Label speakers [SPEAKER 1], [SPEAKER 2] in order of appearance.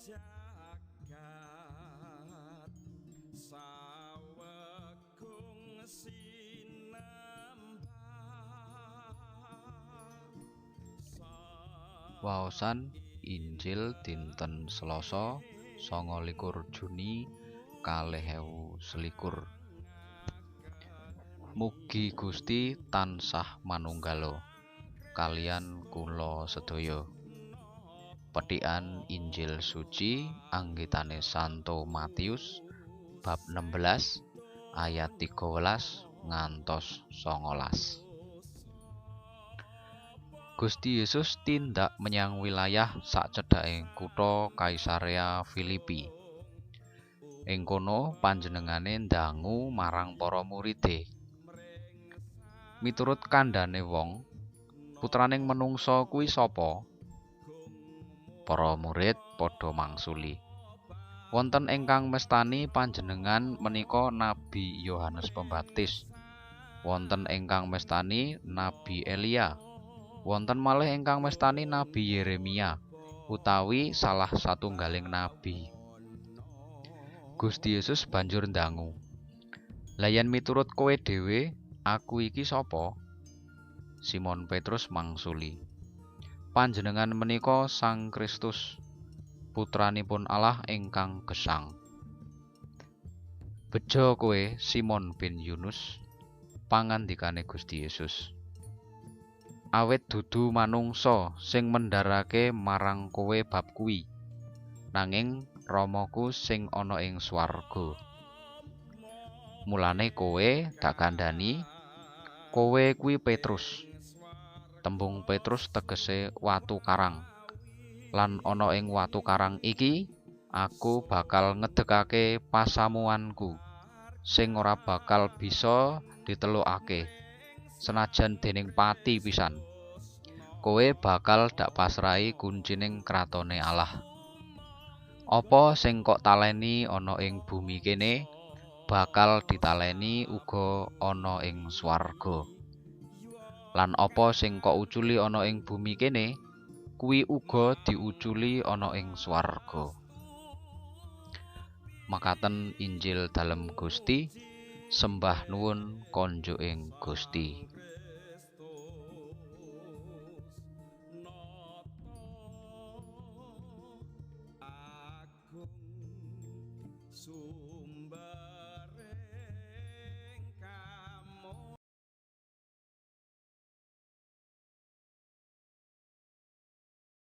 [SPEAKER 1] jagat sawegung sinembah
[SPEAKER 2] Waosan Injil dinten Selasa 29 Juni 2021. Mugi Gusti tansah manunggala kaliyan kula sedaya. Pethikan Injil suci anggitane Santo Matius bab 16 ayat 13 ngantos 19. Gusti Yesus tindak menyang wilayah sacedhaking kutha Kaisarea Filipi. Ing kono panjenengane ndangu marang para muride. Miturut kandhane wong, putraning menungsa kuwi sapa? Para murid padha mangsuli. Wonten ingkang mestani panjenengan menika Nabi Yohanes Pembaptis. Wonten ingkang mestani Nabi Elia. Wonten malih ingkang mestani Nabi Yeremia utawi salah satunggaling nabi. Gusti Yesus banjur ndangu, "Lah yen miturut kowe dhewe, aku iki sapa?" Simon Petrus mangsuli, "Panjenengan menika Sang Kristus, Putranipun Allah ingkang gesang." "Beja kowe, Simon bin Yunus," pangandikane Gusti Yesus. "Awit dudu manungsa sing mendharake marang kowe bab kuwi, nanging Ramaku sing ana ing swarga. Mulane kowe tak kandhani, kowe kuwi Petrus." Tembung Petrus tegese watu karang. "Lan ana ing watu karang iki aku bakal ngedekake pasamuanku, sing ora bakal bisa ditelukake, senajan dening pati pisan. Kowe bakal dak pasrahi kuncining kratone Allah. Apa sing kok taleni ana ing bumi kene, bakal ditaleni uga ana ing swarga. Lan apa sing kok uculi ana ing bumi kene, kuwi uga diuculi ana ing swarga." Makaten Injil dalem Gusti, sembah nuwun konjoking Gusti.
[SPEAKER 1] agung sumber